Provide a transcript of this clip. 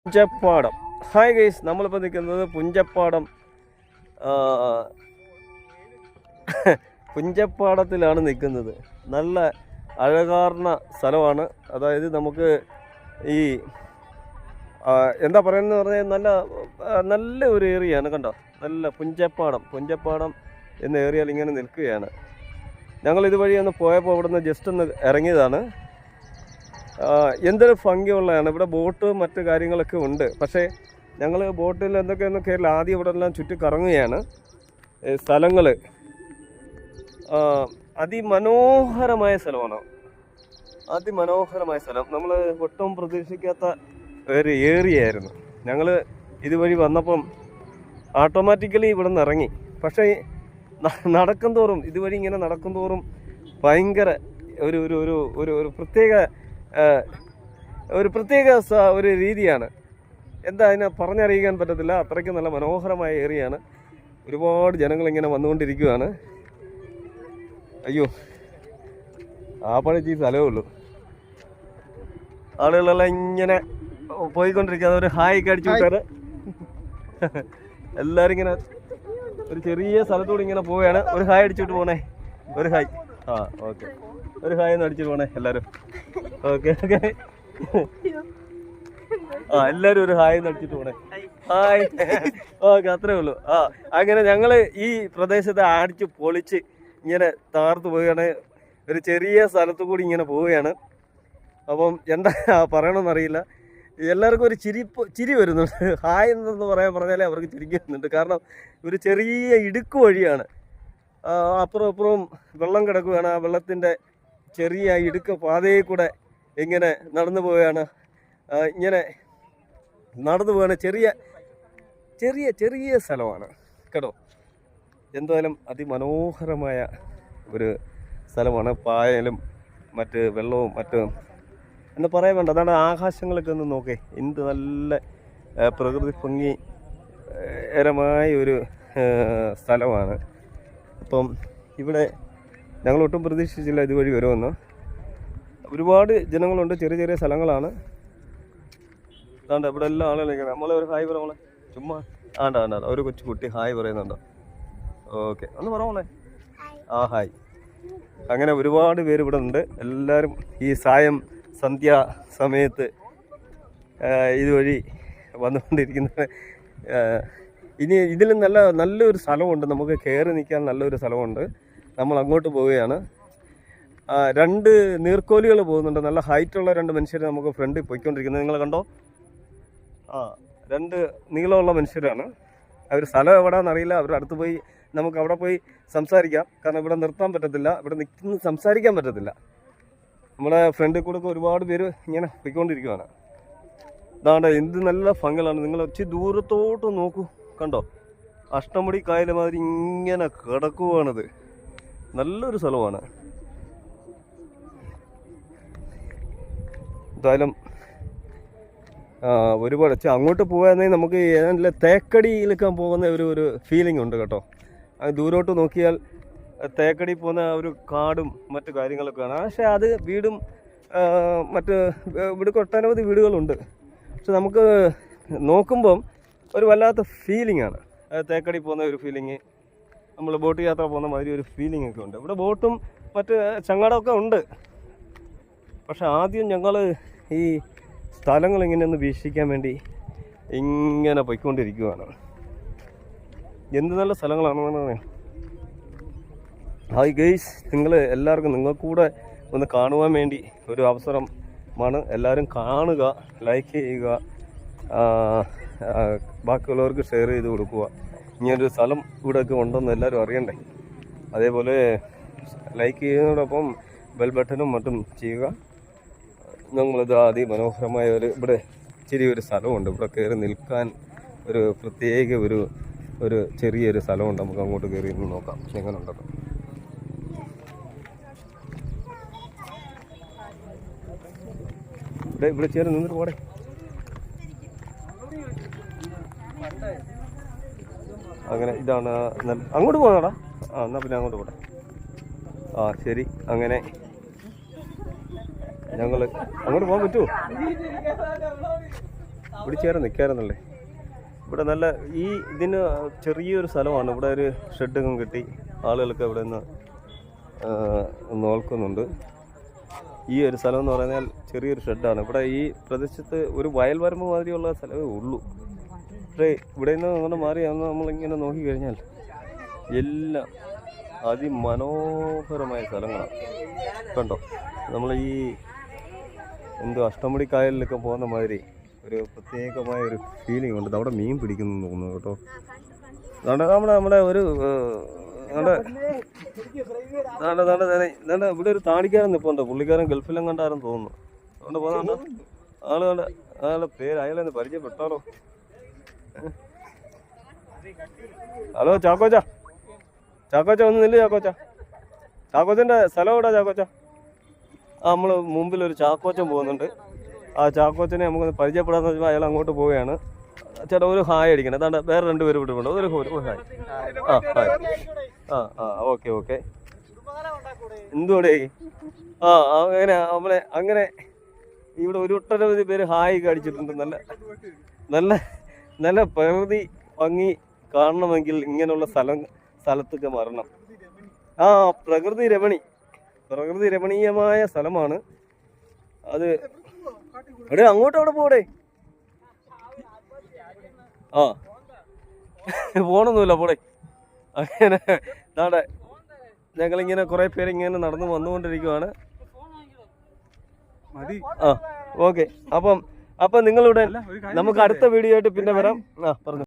Punchappadam. Hi guys, നമ്മളിപ്പോൾ നിൽക്കുന്നത് പുഞ്ചപ്പാടം പുഞ്ചപ്പാടത്തിലാണ് നിൽക്കുന്നത്. നല്ല അഴകാർന്ന സ്ഥലമാണ്. അതായത് നമുക്ക് ഈ എന്താ പറയുന്നത് പറഞ്ഞാൽ നല്ല ഒരു ഏരിയയാണ്. കണ്ടോ, നല്ല പുഞ്ചപ്പാടം എന്ന ഏരിയയിൽ ഇങ്ങനെ നിൽക്കുകയാണ്. ഞങ്ങൾ ഇതുവഴി ഒന്ന് പോയപ്പോൾ ഇവിടെ നിന്ന് ജസ്റ്റ് ഒന്ന് ഇറങ്ങിയതാണ്. എന്തൊരു ഭംഗിയുള്ളതാണ്. ഇവിടെ ബോട്ട് മറ്റു കാര്യങ്ങളൊക്കെ ഉണ്ട്. പക്ഷേ ഞങ്ങൾ ബോട്ടിൽ എന്തൊക്കെയൊന്നും കയറില്ല. ആദ്യം ഇവിടെ എല്ലാം ചുറ്റി കറങ്ങുകയാണ്. സ്ഥലങ്ങൾ അതിമനോഹരമായ സ്ഥലമാണ്. അതിമനോഹരമായ സ്ഥലം. നമ്മൾ ഒട്ടും പ്രതീക്ഷിക്കാത്ത ഒരു ഏരിയ ആയിരുന്നു. ഞങ്ങൾ ഇതുവഴി വന്നപ്പം ഓട്ടോമാറ്റിക്കലി ഇവിടെ നിന്ന് ഇറങ്ങി. പക്ഷേ നടക്കും തോറും ഇതുവഴി ഇങ്ങനെ നടക്കും തോറും ഭയങ്കര ഒരു ഒരു ഒരു ഒരു ഒരു പ്രത്യേക ഒരു രീതിയാണ്. എന്താ അതിനെ പറഞ്ഞറിയിക്കാൻ പറ്റത്തില്ല. അത്രയ്ക്ക് നല്ല മനോഹരമായ ഏരിയയാണ്. ഒരുപാട് ജനങ്ങളിങ്ങനെ വന്നുകൊണ്ടിരിക്കുകയാണ്. അയ്യോ, ആപ്പഴച്ച് സ്ഥലമേ ഉള്ളൂ. ആളുകളെല്ലാം ഇങ്ങനെ പോയിക്കൊണ്ടിരിക്കുക. ഒരു ഹായ് ഒക്കെ അടിച്ചു വിട്ടാറ്. എല്ലാവരും ഇങ്ങനെ ഒരു ചെറിയ സ്ഥലത്തൂടെ ഇങ്ങനെ പോവുകയാണ്. ഒരു ഹായ് അടിച്ചിട്ട് പോണേ. ഒരു ഹായ്. ഓക്കെ, ഒരു ഹായ് ഒന്ന് അടിച്ചിട്ട് പോണേ എല്ലാവരും. ഓക്കെ, എല്ലാവരും ഒരു ഹായ് ഒന്ന് അടിച്ചിട്ട് പോണേ. ഹായ്. ഓക്കെ, അത്രേ ഉള്ളൂ. അങ്ങനെ ഞങ്ങൾ ഈ പ്രദേശത്തെ അടിച്ച് പൊളിച്ച് ഇങ്ങനെ താർത്ത് പോവുകയാണ്. ഒരു ചെറിയ സ്ഥലത്തു കൂടി ഇങ്ങനെ പോവുകയാണ്. അപ്പം എന്താ പറയണമെന്നറിയില്ല. എല്ലാവർക്കും ഒരു ചിരി വരുന്നുണ്ട്. ഹായ് എന്ന് പറഞ്ഞാലേ അവർക്ക് ചിരിക്ക് വരുന്നുണ്ട്. കാരണം ഒരു ചെറിയ ഇടുക്ക് വഴിയാണ്. അപ്പുറം അപ്പുറവും വെള്ളം കിടക്കുകയാണ്. ആ വെള്ളത്തിൻ്റെ ചെറിയ ഇടുക്ക് പാതയിൽ കൂടെ ഇങ്ങനെ നടന്നു പോവുകയാണ്. ഇങ്ങനെ നടന്നു പോവുകയാണ്. ചെറിയ സ്ഥലമാണ് കേട്ടോ. എന്തായാലും അതിമനോഹരമായ ഒരു സ്ഥലമാണ്. പായലും മറ്റ് വെള്ളവും മറ്റും എന്താ പറയാൻ വേണ്ട. അതാണ് ആകാശങ്ങളൊക്കെ ഒന്ന് നോക്കേ. എന്ത് നല്ല പ്രകൃതി ഭംഗികരമായ ഒരു സ്ഥലമാണ്. അപ്പം ഇവിടെ ഞങ്ങൾ ഒട്ടും പ്രതീക്ഷിച്ചില്ല ഇതുവഴി വരുമെന്ന്. ഒരുപാട് ജനങ്ങളുണ്ട്. ചെറിയ സ്ഥലങ്ങളാണ്. അതാണ്ട് ഇവിടെ എല്ലാ ആളുകളും നമ്മളെ ഒരു ഹായ് പറയാം. ചുമ്മാ ആണ്ടാ ഒരു കൊച്ചു കുട്ടി ഹായ് പറയുന്നുണ്ടോ? ഓക്കെ, ഒന്ന് പറയാമേ. ഹായ്. അങ്ങനെ ഒരുപാട് പേര് ഇവിടെ ഉണ്ട്. എല്ലാവരും ഈ സന്ധ്യാ സമയത്ത് ഇതുവഴി വന്നുകൊണ്ടിരിക്കുന്നത്. ഇനി ഇതിലും നല്ലൊരു സ്ഥലമുണ്ട്. നമുക്ക് കയറി നിൽക്കാൻ നല്ലൊരു സ്ഥലമുണ്ട്. നമ്മൾ അങ്ങോട്ട് പോവുകയാണ്. 2 നീർക്കോലികൾ പോകുന്നുണ്ട്. നല്ല ഹൈറ്റുള്ള 2 മനുഷ്യർ നമുക്ക് ഫ്രണ്ടിൽ പോയിക്കൊണ്ടിരിക്കുന്നത്. നിങ്ങൾ കണ്ടോ? 2 നീളമുള്ള മനുഷ്യരാണ്. അവർ സ്ഥലം എവിടെയാണെന്നറിയില്ല. അവരുടെ അടുത്ത് പോയി നമുക്ക് അവിടെ പോയി സംസാരിക്കാം. കാരണം ഇവിടെ നിർത്താൻ പറ്റത്തില്ല. ഇവിടെ നിൽക്കുന്ന സംസാരിക്കാൻ പറ്റത്തില്ല. നമ്മുടെ ഫ്രണ്ടിൽ കൂടെ ഒരുപാട് പേര് ഇങ്ങനെ പോയിക്കൊണ്ടിരിക്കുകയാണ്. അതാണ്ട് എന്ത് നല്ല ഭംഗികളാണ്. നിങ്ങൾ ഒത്തിരി ദൂരത്തോട്ട് നോക്കൂ. കണ്ടോ, അഷ്ടമുടി കായൽ മാതിരി ഇങ്ങനെ കിടക്കുവാണിത്. നല്ലൊരു സ്ഥലമാണ്. എന്തായാലും ഒരുപാട് അങ്ങോട്ട് പോകാന്നെങ്കിൽ നമുക്ക് ഏതാണ്ട് തേക്കടിയിലൊക്കെ പോകുന്ന ഒരു ഫീലിംഗ് ഉണ്ട് കേട്ടോ. അത് ദൂരോട്ട് നോക്കിയാൽ തേക്കടി പോകുന്ന ഒരു കാടും മറ്റു കാര്യങ്ങളൊക്കെയാണ്. പക്ഷേ അത് വീടും ഇവിടെ ഒട്ടനവധി വീടുകളുണ്ട്. പക്ഷെ നമുക്ക് നോക്കുമ്പം ഒരു വല്ലാത്ത ഫീലിംഗാണ്. തേക്കടി പോകുന്ന ഒരു ഫീലിംഗ്, നമ്മൾ ബോട്ട് യാത്ര പോകുന്ന മാതിരി ഒരു ഫീലിംഗ് ഒക്കെ ഉണ്ട്. ഇവിടെ ബോട്ടും മറ്റ് ചങ്ങാടമൊക്കെ ഉണ്ട്. പക്ഷെ ആദ്യം ഞങ്ങൾ ഈ സ്ഥലങ്ങൾ ഇങ്ങനെ ഒന്ന് വീക്ഷിക്കാൻ വേണ്ടി ഇങ്ങനെ പോയിക്കൊണ്ടിരിക്കുകയാണ്. എന്ത് നല്ല സ്ഥലങ്ങളാണെന്നാണ്. ഹായ് ഗൈസ്, നിങ്ങൾക്കൂടെ ഒന്ന് കാണുവാൻ വേണ്ടി ഒരു അവസരമാണ്. എല്ലാവരും കാണുക, ലൈക്ക് ചെയ്യുക, ബാക്കിയുള്ളവർക്ക് ഷെയർ ചെയ്ത് കൊടുക്കുക. ഇങ്ങനൊരു സ്ഥലം ഇവിടെയൊക്കെ ഉണ്ടെന്ന് എല്ലാവരും അറിയണ്ടേ. അതേപോലെ ലൈക്ക് ചെയ്യുന്നതോടൊപ്പം ബെൽ ബട്ടണും മറ്റും ചെയ്യുക. നമ്മളിത് അതിമനോഹരമായ ഇവിടെ ചെറിയൊരു സ്ഥലമുണ്ട്. ഇവിടെ കയറി നിൽക്കാൻ ഒരു പ്രത്യേക ഒരു ചെറിയൊരു സ്ഥലമുണ്ട്. നമുക്ക് അങ്ങോട്ട് കയറി നിന്ന് നോക്കാം എങ്ങനെ ഉണ്ടെന്ന്. ഇവിടെ ചേർന്ന് നിന്നിട്ട് പോടെ. അങ്ങനെ ഇതാണ്. അങ്ങോട്ട് പോകണോടാ? എന്നാൽ പിന്നെ അങ്ങോട്ട് പോട്ടെ. ശരി. അങ്ങനെ ഞങ്ങൾ അങ്ങോട്ട് പോകാൻ പറ്റുമോ? ഇവിടെ ചേർന്ന് നിൽക്കാറുന്നല്ലേ. ഇവിടെ നല്ല ഇതിന് ചെറിയൊരു സ്ഥലമാണ്. ഇവിടെ ഒരു ഷെഡൊക്കെ കെട്ടി ആളുകളൊക്കെ ഇവിടെ നിന്ന് നോക്കുന്നുണ്ട്. ഈ ഒരു സ്ഥലം എന്ന് പറഞ്ഞാൽ ചെറിയൊരു ഷെഡാണ്. ഇവിടെ ഈ പ്രദേശത്ത് ഒരു വയൽ വരമ്പ് മാതിരിയുള്ള സ്ഥലമേ ഉള്ളൂ. പക്ഷേ ഇവിടെ നിന്ന് അങ്ങനെ മാറി നമ്മളിങ്ങനെ നോക്കിക്കഴിഞ്ഞാൽ എല്ലാം അതിമനോഹരമായ സ്ഥലങ്ങളാണ്. കണ്ടോ, നമ്മൾ അഷ്ടമുടി കായലിലൊക്കെ പോകുന്ന മാതിരി ഒരു പ്രത്യേകമായ ഒരു ഫീലിംഗ് ഉണ്ട്. അവിടെ മീൻ പിടിക്കുന്നു തോന്നുന്നു കേട്ടോ. അതുകൊണ്ട് നമ്മുടെ ഒരു ഇവിടെ ഒരു താടിക്കാരൻ നിൽപ്പുണ്ട്. പുള്ളിക്കാരൻ ഗൾഫിലും കണ്ടാരെന്ന് തോന്നുന്നു. അതുകൊണ്ട് പോകുന്നുണ്ടോ ആളുടെ പേര് അയാളെന്ന് പരിചയപ്പെട്ടാലോ. ഹലോ ചാക്കോച്ച ഒന്ന് നില്ല് ചാക്കോച്ചൻ്റെ സ്ഥലം എവിടാ ചാക്കോച്ച? നമ്മൾ മുമ്പിൽ ഒരു ചാക്കോച്ചൻ പോകുന്നുണ്ട്. ആ ചാക്കോച്ചനെ നമുക്കൊന്ന് പരിചയപ്പെടാന്ന് വെച്ചാൽ അയാൾ അങ്ങോട്ട് പോവുകയാണ്. ചേട്ടാ ഒരു ഹായ് അടിക്കണം. അതാണ്ട് വേറെ 2 പേര് വിട്ടിട്ടുണ്ട്. ഒരു ഹായ്. ഓക്കെ എന്തുകൂടെ അങ്ങനെ ഇവിടെ ഒട്ടനവധി പേര് ഹായ് അടിച്ചിട്ടുണ്ട്. നല്ല പ്രകൃതി ഭംഗി കാണണമെങ്കിൽ ഇങ്ങനെയുള്ള സ്ഥലത്തൊക്കെ വരണം. പ്രകൃതി രമണീയമായ സ്ഥലമാണ് അത്. എടേ അങ്ങോട്ട് അവിടെ പോടേ. പോണൊന്നുമില്ല പോടേ. അങ്ങനെ നാടെ ഞങ്ങളിങ്ങനെ കുറേ പേര് ഇങ്ങനെ നടന്നു വന്നുകൊണ്ടിരിക്കുവാണ്. ഓക്കെ. അപ്പം നിങ്ങളിവിടെ നമുക്ക് അടുത്ത വീഡിയോ ആയിട്ട് പിന്നെ വരാം. പറഞ്ഞു.